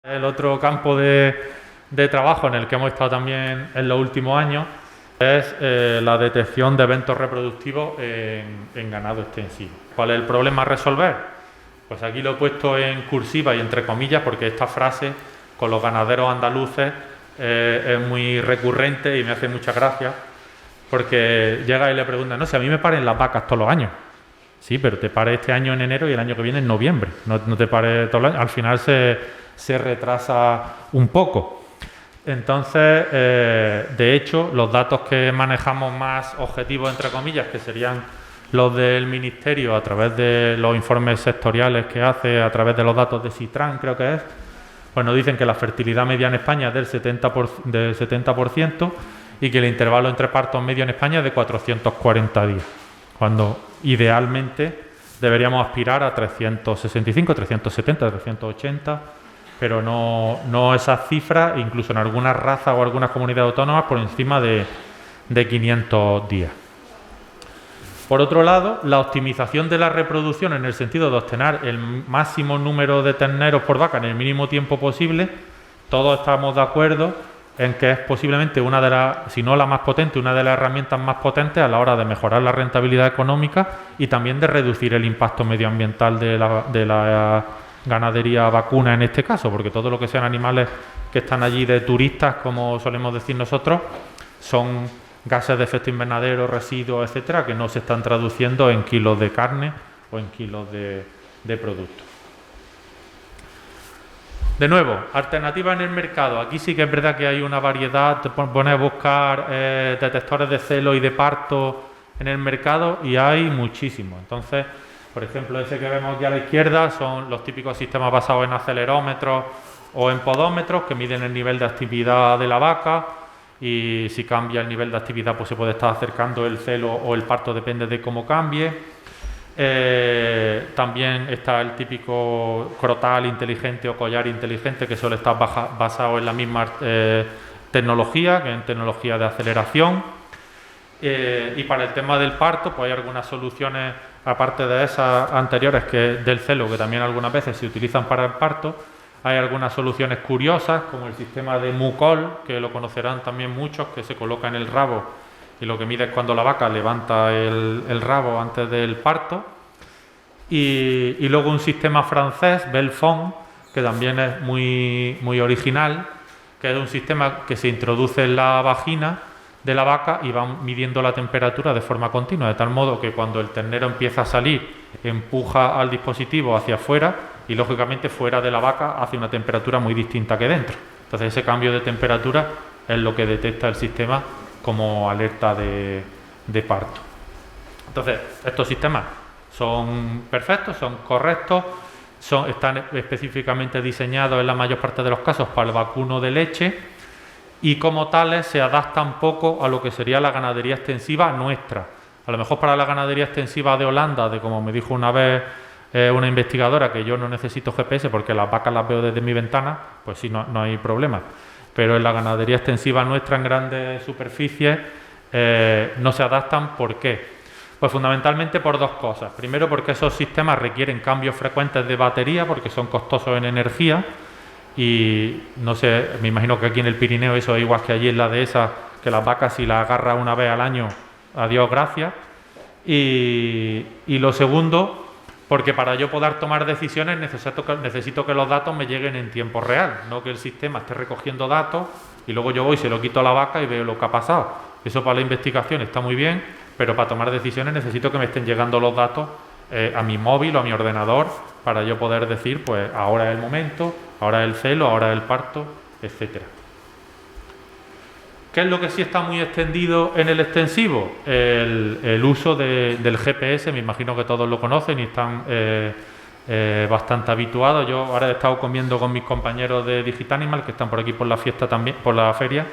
El otro campo de trabajo en el que hemos estado también en los últimos años es la detección de eventos reproductivos en ganado extensivo. ¿Cuál es el problema a resolver? Pues aquí lo he puesto en cursiva y entre comillas porque esta frase con los ganaderos andaluces es muy recurrente y me hace mucha gracia porque llega y le preguntan, no sé, a mí me paren las vacas todos los años. Sí, pero te pare este año en enero y el año que viene en noviembre. No te pare todos los años. Al final se retrasa un poco. Entonces, de hecho, los datos que manejamos más objetivos, entre comillas, que serían los del Ministerio a través de los informes sectoriales que hace, a través de los datos de Citran, creo que es, pues nos dicen que la fertilidad media en España es del 70% y que el intervalo entre partos medio en España es de 440 días, cuando idealmente deberíamos aspirar a 365, 370, 380, pero no esas cifras, incluso en algunas razas o algunas comunidades autónomas por encima de 500 días. Por otro lado, la optimización de la reproducción en el sentido de obtener el máximo número de terneros por vaca en el mínimo tiempo posible, todos estamos de acuerdo en que es posiblemente una de las, si no la más potente, una de las herramientas más potentes a la hora de mejorar la rentabilidad económica y también de reducir el impacto medioambiental de la ganadería vacuna en este caso, porque todo lo que sean animales que están allí de turistas, como solemos decir nosotros, son gases de efecto invernadero, residuos, etcétera, que no se están traduciendo en kilos de carne o en kilos de producto. De nuevo, alternativas en el mercado. Aquí sí que es verdad que hay una variedad. Te pones a buscar detectores de celo y de parto en el mercado y hay muchísimos. Entonces, por ejemplo, ese que vemos aquí a la izquierda son los típicos sistemas basados en acelerómetros o en podómetros que miden el nivel de actividad de la vaca y si cambia el nivel de actividad pues se puede estar acercando el celo o el parto, depende de cómo cambie. También está el típico crotal inteligente o collar inteligente que suele estar basado en la misma tecnología, que en tecnología de aceleración. Y para el tema del parto pues hay algunas soluciones aparte de esas anteriores que del celo, que también algunas veces se utilizan para el parto. Hay algunas soluciones curiosas como el sistema de Mucol, que lo conocerán también muchos, que se coloca en el rabo y lo que mide es cuando la vaca levanta el rabo antes del parto. Y luego un sistema francés, Belfond, que también es muy original, que es un sistema que se introduce en la vagina de la vaca y va midiendo la temperatura de forma continua, de tal modo que cuando el ternero empieza a salir, empuja al dispositivo hacia afuera y lógicamente fuera de la vaca hace una temperatura muy distinta que dentro. Entonces ese cambio de temperatura es lo que detecta el sistema como alerta de parto. Entonces, estos sistemas son perfectos, son correctos, están específicamente diseñados en la mayor parte de los casos para el vacuno de leche y como tales se adaptan poco a lo que sería la ganadería extensiva nuestra. A lo mejor para la ganadería extensiva de Holanda, de como me dijo una vez una investigadora, que yo no necesito GPS porque las vacas las veo desde mi ventana, pues sí, no hay problema. Pero en la ganadería extensiva nuestra en grandes superficies no se adaptan. ¿Por qué? Pues fundamentalmente por dos cosas. Primero, porque esos sistemas requieren cambios frecuentes de batería porque son costosos en energía y no sé, me imagino que aquí en el Pirineo eso es igual que allí en la dehesa, que las vacas si las agarras una vez al año, adiós, gracias. Y lo segundo, porque para yo poder tomar decisiones necesito que los datos me lleguen en tiempo real, no que el sistema esté recogiendo datos y luego yo voy, se lo quito a la vaca y veo lo que ha pasado. Eso para la investigación está muy bien, pero para tomar decisiones necesito que me estén llegando los datos a mi móvil o a mi ordenador para yo poder decir, pues ahora es el momento, ahora es el celo, ahora es el parto, etcétera. ¿Qué es lo que sí está muy extendido en el extensivo? El uso del GPS, me imagino que todos lo conocen y están bastante habituados. Yo ahora he estado comiendo con mis compañeros de Digital Animal, que están por aquí por la fiesta también, por la feria,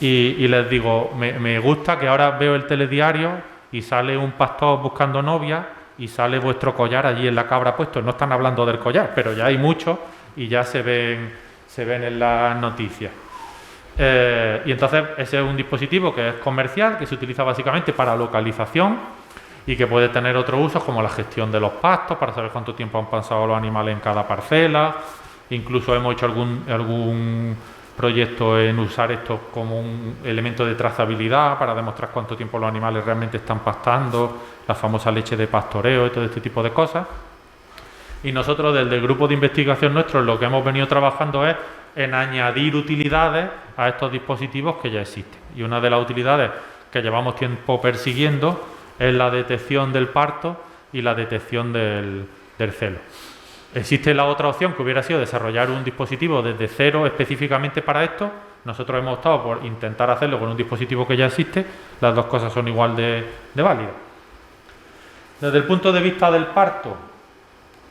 y les digo, me gusta que ahora veo el telediario y sale un pastor buscando novia y sale vuestro collar allí en la cabra puesto. No están hablando del collar, pero ya hay muchos y ya se ven en las noticias. Y entonces ese es un dispositivo que es comercial, que se utiliza básicamente para localización y que puede tener otros usos como la gestión de los pastos, para saber cuánto tiempo han pasado los animales en cada parcela, Incluso hemos hecho algún proyecto en usar esto como un elemento de trazabilidad para demostrar cuánto tiempo los animales realmente están pastando, la famosa leche de pastoreo y todo este tipo de cosas. Y nosotros desde el grupo de investigación nuestro lo que hemos venido trabajando es en añadir utilidades a estos dispositivos que ya existen. Y una de las utilidades que llevamos tiempo persiguiendo es la detección del parto y la detección del celo. Existe la otra opción que hubiera sido desarrollar un dispositivo desde cero específicamente para esto. Nosotros hemos optado por intentar hacerlo con un dispositivo que ya existe. Las dos cosas son igual de válidas. Desde el punto de vista del parto,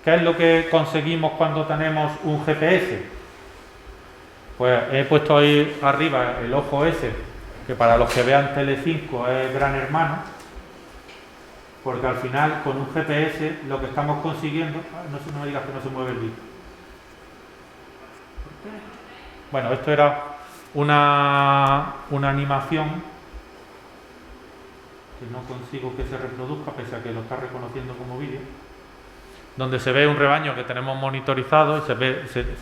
¿qué es lo que conseguimos cuando tenemos un GPS? Pues he puesto ahí arriba el ojo ese, que para los que vean Telecinco es Gran Hermano, porque al final con un GPS lo que estamos consiguiendo... no me digas que no se mueve el vídeo. Bueno, esto era una animación que no consigo que se reproduzca, pese a que lo está reconociendo como vídeo, donde se ve un rebaño que tenemos monitorizado y se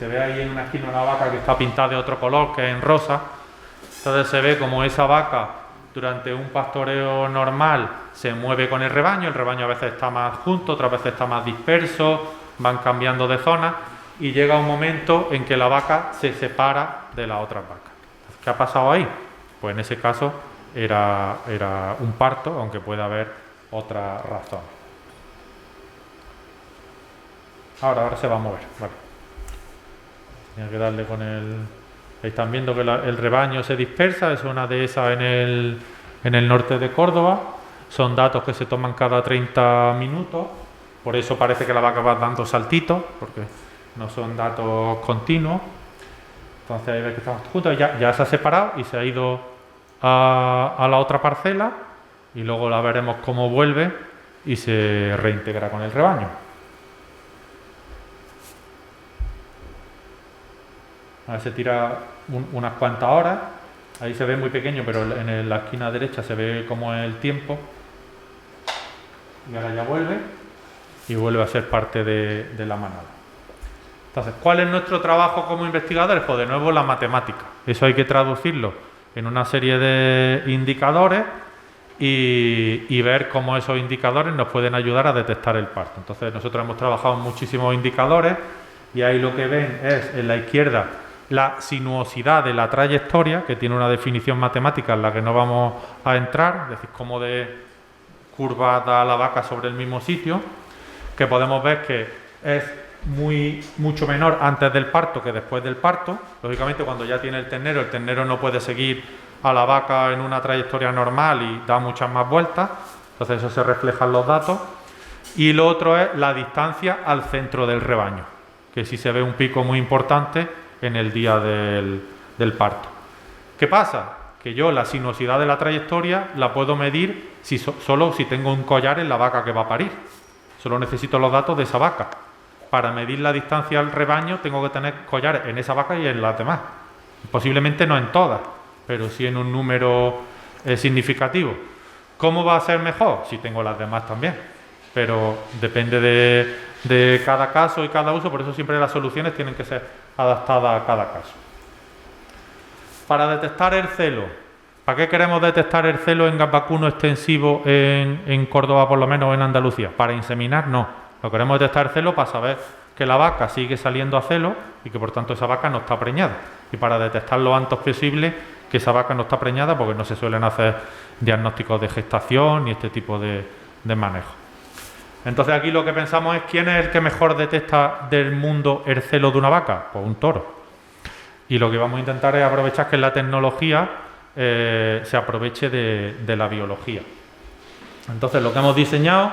ve ahí en una esquina una vaca que está pintada de otro color, que es en rosa. Entonces se ve como esa vaca durante un pastoreo normal se mueve con el rebaño a veces está más junto, otras veces está más disperso, van cambiando de zona y llega un momento en que la vaca se separa de las otras vacas. ¿Qué ha pasado ahí? Pues en ese caso era un parto, aunque puede haber otra razón. Ahora se va a mover, vale. Tenía que darle con el... Están viendo que el rebaño se dispersa, es una dehesa en el norte de Córdoba. Son datos que se toman cada 30 minutos, por eso parece que la vaca va dando saltitos, porque no son datos continuos. Entonces ahí ves que estamos juntos, ya se ha separado y se ha ido a la otra parcela y luego la veremos cómo vuelve y se reintegra con el rebaño. A ver, se tira unas cuantas horas, ahí se ve muy pequeño, pero en la esquina derecha se ve como es el tiempo. Y ahora ya vuelve a ser parte de la manada. Entonces, ¿cuál es nuestro trabajo como investigadores? Pues de nuevo la matemática. Eso hay que traducirlo en una serie de indicadores y ver cómo esos indicadores nos pueden ayudar a detectar el parto. Entonces, nosotros hemos trabajado en muchísimos indicadores y ahí lo que ven es en la izquierda la sinuosidad de la trayectoria, que tiene una definición matemática en la que no vamos a entrar, es decir, cómo de curva da la vaca sobre el mismo sitio, que podemos ver que es mucho menor antes del parto que después del parto. Lógicamente, cuando ya tiene el ternero no puede seguir a la vaca en una trayectoria normal y da muchas más vueltas, entonces eso se refleja en los datos. Y lo otro es la distancia al centro del rebaño, que sí se ve un pico muy importante en el día del parto. ¿Qué pasa? Que yo la sinuosidad de la trayectoria la puedo medir solo si tengo un collar en la vaca que va a parir. Solo necesito los datos de esa vaca. Para medir la distancia al rebaño tengo que tener collares en esa vaca y en las demás. Posiblemente no en todas, pero sí en un número significativo. ¿Cómo va a ser mejor? Si tengo las demás también. Pero depende de cada caso y cada uso, por eso siempre las soluciones tienen que ser adaptadas a cada caso. Para detectar el celo, ¿para qué queremos detectar el celo en gas vacuno extensivo en Córdoba, por lo menos en Andalucía? ¿Para inseminar? No. Lo queremos detectar el celo para saber que la vaca sigue saliendo a celo y que por tanto esa vaca no está preñada. Y para detectar lo antes posible que esa vaca no está preñada, porque no se suelen hacer diagnósticos de gestación ni este tipo de manejo. Entonces aquí lo que pensamos es ¿quién es el que mejor detecta del mundo el celo de una vaca? Pues un toro. Y lo que vamos a intentar es aprovechar que la tecnología se aproveche de la biología. Entonces lo que hemos diseñado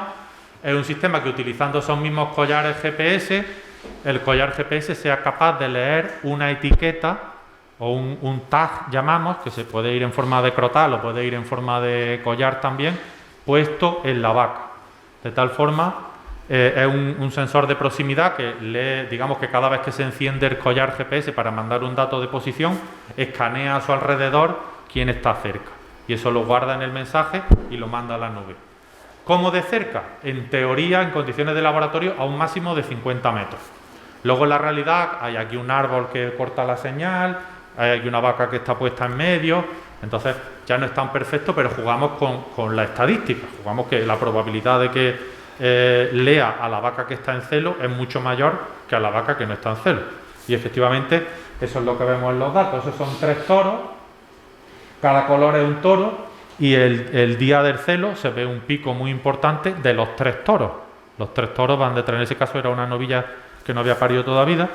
es un sistema que utilizando esos mismos collares GPS, el collar GPS sea capaz de leer una etiqueta o un tag, llamamos, que se puede ir en forma de crotal o puede ir en forma de collar también, puesto en la vaca. De tal forma, es un sensor de proximidad que lee, digamos que cada vez que se enciende el collar GPS para mandar un dato de posición, escanea a su alrededor quién está cerca. Y eso lo guarda en el mensaje y lo manda a la nube. ¿Cómo de cerca? En teoría, en condiciones de laboratorio, a un máximo de 50 metros. Luego en la realidad hay aquí un árbol que corta la señal, hay aquí una vaca que está puesta en medio, entonces ya no es tan perfecto, pero jugamos con la estadística, jugamos que la probabilidad de que lea a la vaca que está en celo es mucho mayor que a la vaca que no está en celo. Y efectivamente eso es lo que vemos en los datos. Esos son 3 toros, cada color es un toro, y el día del celo se ve un pico muy importante de los 3 toros. Los 3 toros van detrás, en ese caso era una novilla que no había parido todavía,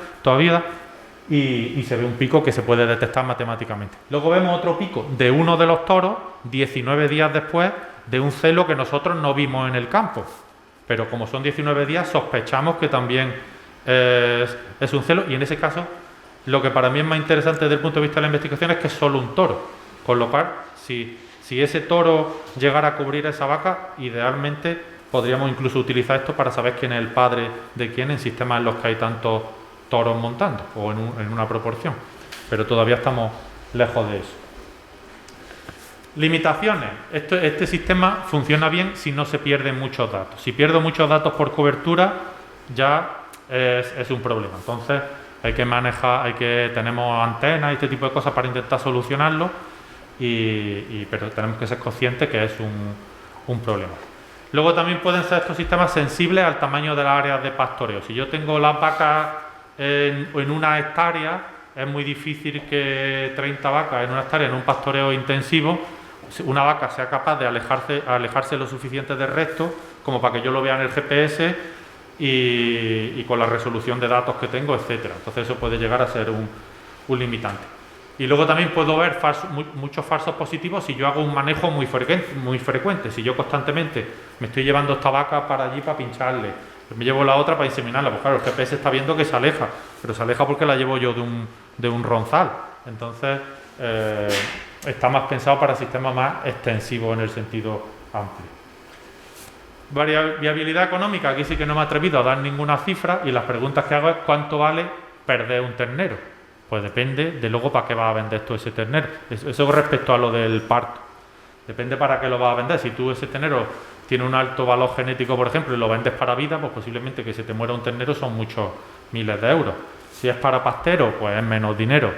y se ve un pico que se puede detectar matemáticamente. Luego vemos otro pico de uno de los toros 19 días después de un celo que nosotros no vimos en el campo, pero como son 19 días sospechamos que también es un celo, y en ese caso lo que para mí es más interesante desde el punto de vista de la investigación es que es solo un toro, con lo cual si ese toro llegara a cubrir esa vaca, idealmente podríamos incluso utilizar esto para saber quién es el padre de quién en sistemas en los que hay tantos toros montando o en una proporción, pero todavía estamos lejos de eso. Limitaciones. Este sistema funciona bien si no se pierden muchos datos. Si pierdo muchos datos por cobertura ya es un problema. Entonces hay que manejar, tenemos antenas y este tipo de cosas para intentar solucionarlo, pero tenemos que ser conscientes que es un problema. Luego también pueden ser estos sistemas sensibles al tamaño de las áreas de pastoreo. Si yo tengo las vacas en una hectárea, es muy difícil que 30 vacas en una hectárea, en un pastoreo intensivo, una vaca sea capaz de alejarse lo suficiente del resto como para que yo lo vea en el GPS y con la resolución de datos que tengo, etcétera. Entonces eso puede llegar a ser un limitante. Y luego también puedo ver muchos falsos positivos si yo hago un manejo muy frecuente. Si yo constantemente me estoy llevando esta vaca para allí para pincharle, me llevo la otra para inseminarla, pues claro, el GPS está viendo que se aleja, pero se aleja porque la llevo yo de un ronzal. Entonces está más pensado para sistemas más extensivos en el sentido amplio. Viabilidad económica, aquí sí que no me he atrevido a dar ninguna cifra, y las preguntas que hago es ¿cuánto vale perder un ternero? Pues depende de luego para qué vas a vender tú ese ternero. Eso respecto a lo del parto. Depende para qué lo vas a vender. Si tú ese ternero tiene un alto valor genético, por ejemplo, y lo vendes para vida, pues posiblemente que se te muera un ternero son muchos miles de euros. Si es para pastero, pues es menos dinero.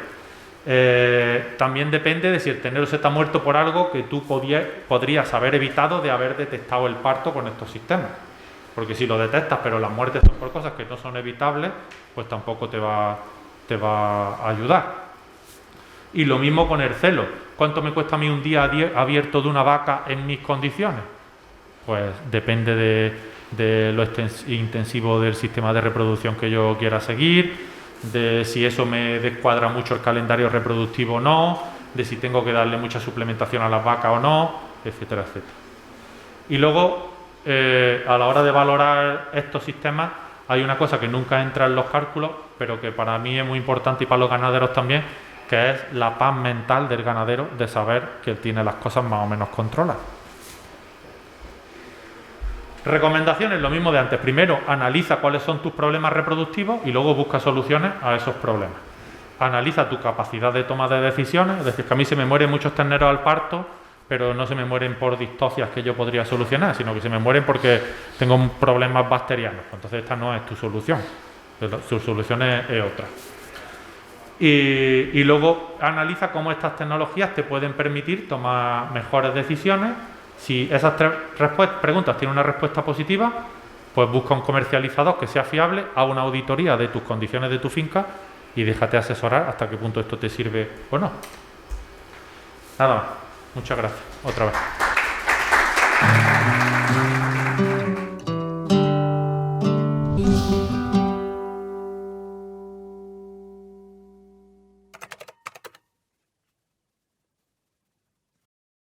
También depende de si el ternero se te ha muerto por algo que tú podrías haber evitado de haber detectado el parto con estos sistemas. Porque si lo detectas, pero las muertes son por cosas que no son evitables, pues tampoco te va a ayudar. Y lo mismo con el celo. ¿Cuánto me cuesta a mí un día abierto de una vaca en mis condiciones? Pues depende de lo intensivo del sistema de reproducción que yo quiera seguir, de si eso me descuadra mucho el calendario reproductivo o no, de si tengo que darle mucha suplementación a las vacas o no, etcétera, etcétera. Y luego, a la hora de valorar estos sistemas, hay una cosa que nunca entra en los cálculos, pero que para mí es muy importante y para los ganaderos también, que es la paz mental del ganadero de saber que él tiene las cosas más o menos controladas. Recomendaciones, lo mismo de antes. Primero, analiza cuáles son tus problemas reproductivos y luego busca soluciones a esos problemas. Analiza tu capacidad de toma de decisiones, es decir, que a mí se me mueren muchos terneros al parto, pero no se me mueren por distocias que yo podría solucionar, sino que se me mueren porque tengo problemas bacterianos. Entonces esta no es tu solución, tu solución es otra. Y luego analiza cómo estas tecnologías te pueden permitir tomar mejores decisiones. Si esas 3 preguntas tienen una respuesta positiva, pues busca un comercializador que sea fiable, haga una auditoría de tus condiciones de tu finca y déjate asesorar hasta qué punto esto te sirve o no. Nada más. Muchas gracias. Otra vez.